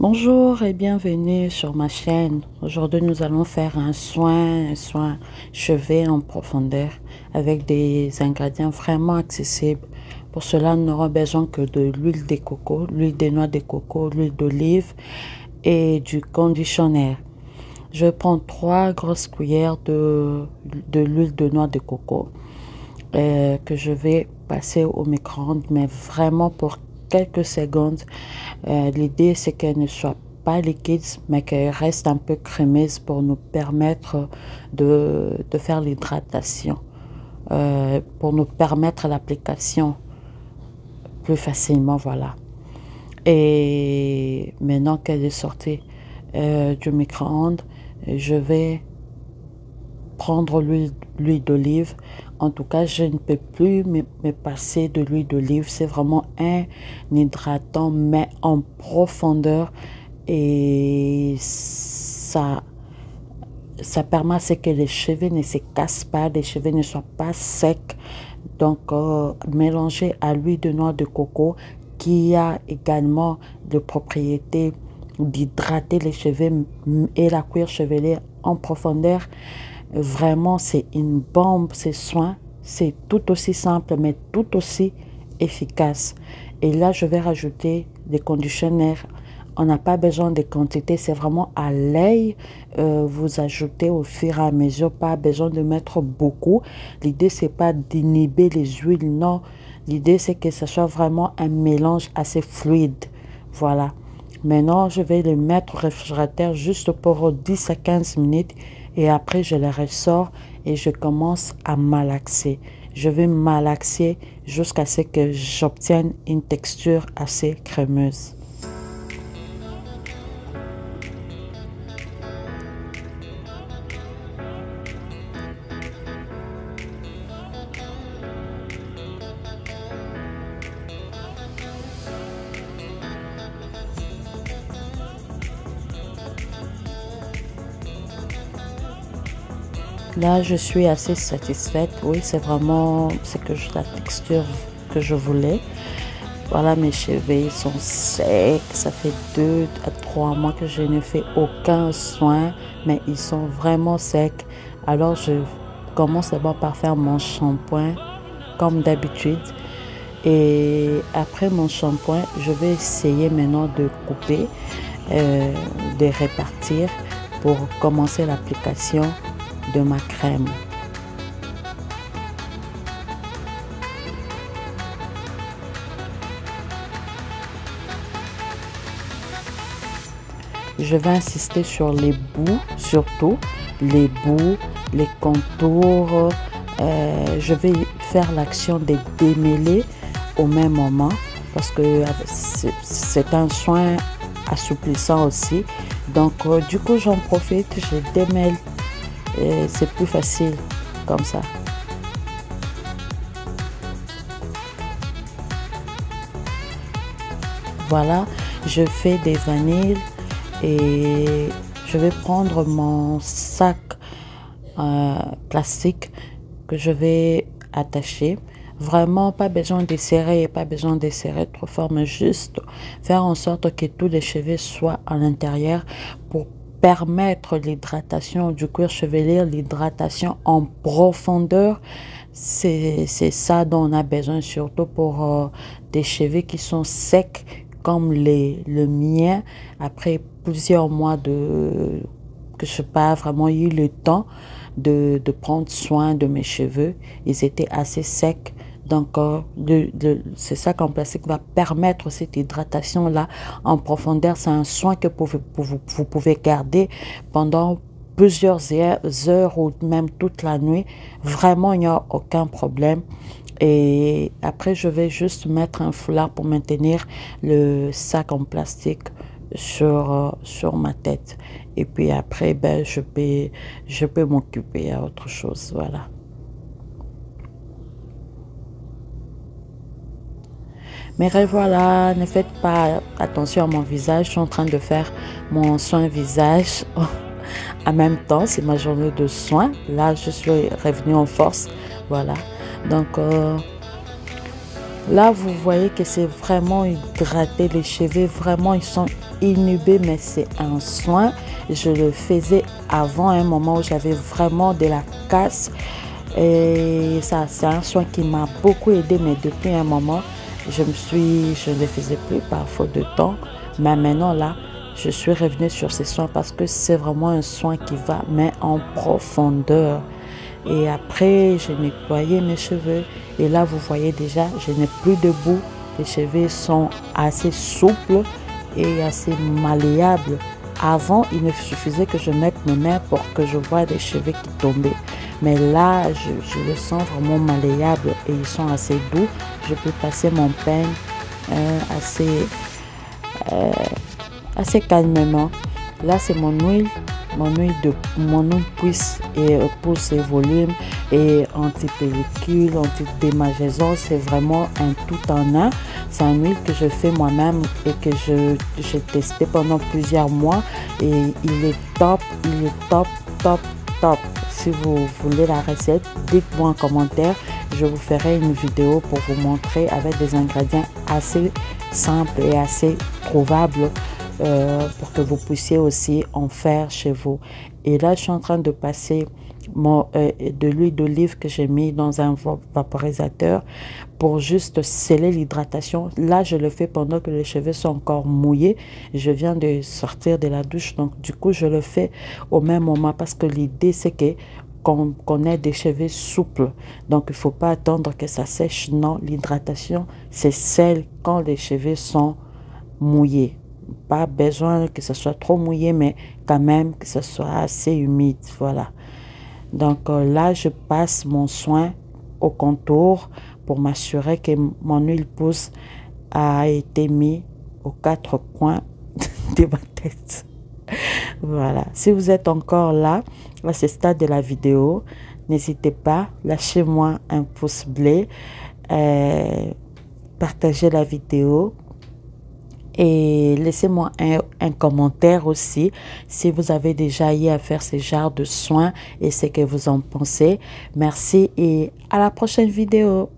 Bonjour et bienvenue sur ma chaîne. Aujourd'hui, nous allons faire un soin chevet en profondeur avec des ingrédients vraiment accessibles. Pour cela, nous n'aurons besoin que de l'huile de coco, l'huile de noix de coco, l'huile d'olive et du conditionnaire. Je prends 3 grosses cuillères de l'huile de noix de coco que je vais passer au micro-ondes, mais vraiment pour quelques secondes. L'idée, c'est qu'elle ne soit pas liquide, mais qu'elle reste un peu crémeuse pour nous permettre de faire l'hydratation, pour nous permettre l'application plus facilement, voilà. Et maintenant qu'elle est sortie du micro-ondes, je vais prendre l'huile d'olive. En tout cas, je ne peux plus me passer de l'huile d'olive. C'est vraiment un hydratant, mais en profondeur. Et ça permet à ce que les cheveux ne se cassent pas, les cheveux ne soient pas secs. Donc, mélanger à l'huile de noix de coco qui a également des propriétés d'hydrater les cheveux et la cuir chevelée en profondeur. Vraiment, c'est une bombe, c'est soin. C'est tout aussi simple, mais tout aussi efficace. Et là, je vais rajouter des conditionneurs. On n'a pas besoin de quantité, c'est vraiment à l'œil. Vous ajoutez au fur et à mesure, pas besoin de mettre beaucoup. L'idée, c'est pas d'inhiber les huiles, non. L'idée, c'est que ce soit vraiment un mélange assez fluide. Voilà. Maintenant, je vais le mettre au réfrigérateur juste pour 10 à 15 minutes. Et après, je les ressors et je commence à malaxer. Je vais malaxer jusqu'à ce que j'obtienne une texture assez crémeuse. Là, je suis assez satisfaite. Oui, c'est vraiment la texture que je voulais. Voilà, mes cheveux, ils sont secs. Ça fait 2 à 3 mois que je ne fais aucun soin, mais ils sont vraiment secs. Alors, je commence d'abord par faire mon shampoing, comme d'habitude. Et après mon shampoing, je vais essayer maintenant de couper, de répartir pour commencer l'application de ma crème. Je vais insister sur les bouts, surtout les bouts, les contours. Je vais faire l'action de démêler au même moment parce que c'est un soin assouplissant aussi. Donc du coup, j'en profite, je démêle. C'est plus facile comme ça. Voilà, je fais des vanilles et je vais prendre mon sac plastique que je vais attacher. Vraiment, pas besoin de serrer, pas besoin de serrer trop fort, mais juste faire en sorte que tous les cheveux soient à l'intérieur pour permettre l'hydratation du cuir chevelu, l'hydratation en profondeur. C'est ça dont on a besoin, surtout pour des cheveux qui sont secs comme le mien. Après plusieurs mois que je n'ai pas vraiment eu le temps de prendre soin de mes cheveux, ils étaient assez secs. Donc, ce sac en plastique va permettre cette hydratation-là en profondeur. C'est un soin que vous pouvez garder pendant plusieurs heures ou même toute la nuit. Vraiment, il n'y a aucun problème. Et après, je vais juste mettre un foulard pour maintenir le sac en plastique sur ma tête. Et puis après, ben, je peux m'occuper à autre chose. Voilà. Mais revoilà, ne faites pas attention à mon visage. Je suis en train de faire mon soin visage en même temps. C'est ma journée de soin. Là, je suis revenue en force. Voilà. Donc, là, vous voyez que c'est vraiment hydraté. Les cheveux, vraiment, ils sont inhibé, mais c'est un soin. Je le faisais avant un moment où j'avais vraiment de la casse. Et ça, c'est un soin qui m'a beaucoup aidé, mais depuis un moment, je ne le faisais plus par faute de temps. Mais maintenant, là, je suis revenue sur ces soins parce que c'est vraiment un soin qui va, mais en profondeur. Et après, j'ai nettoyé mes cheveux. Et là, vous voyez déjà, je n'ai plus de boue. Les cheveux sont assez souples et assez malléables. Avant, il me suffisait que je mette mes mains pour que je voie des cheveux qui tombaient. Mais là, je le sens vraiment malléable et ils sont assez doux. Je peux passer mon peigne assez calmement. Là, c'est mon huile pousse et pousse et volume et anti-pellicule, anti-démangeaison. C'est vraiment un tout en un. C'est un huile que je fais moi-même et que j'ai testé pendant plusieurs mois et il est top, top. Si vous voulez la recette, dites-moi en commentaire. Je vous ferai une vidéo pour vous montrer avec des ingrédients assez simples et assez trouvables pour que vous puissiez aussi en faire chez vous. Et là, je suis en train de passer de l'huile d'olive que j'ai mis dans un vaporisateur pour juste sceller l'hydratation. Là, je le fais pendant que les cheveux sont encore mouillés. Je viens de sortir de la douche, donc du coup, je le fais au même moment parce que l'idée, c'est que qu'on ait des cheveux souples. Donc, il ne faut pas attendre que ça sèche. Non, l'hydratation, c'est celle quand les cheveux sont mouillés. Pas besoin que ce soit trop mouillé, mais quand même que ce soit assez humide. Voilà. Donc là, je passe mon soin au contour pour m'assurer que mon huile pousse a été mis aux 4 coins de ma tête. Voilà. Si vous êtes encore là, à ce stade de la vidéo, n'hésitez pas, lâchez-moi un pouce bleu, partagez la vidéo. Et laissez-moi un commentaire aussi si vous avez déjà eu à faire ce genre de soins et ce que vous en pensez. Merci et à la prochaine vidéo.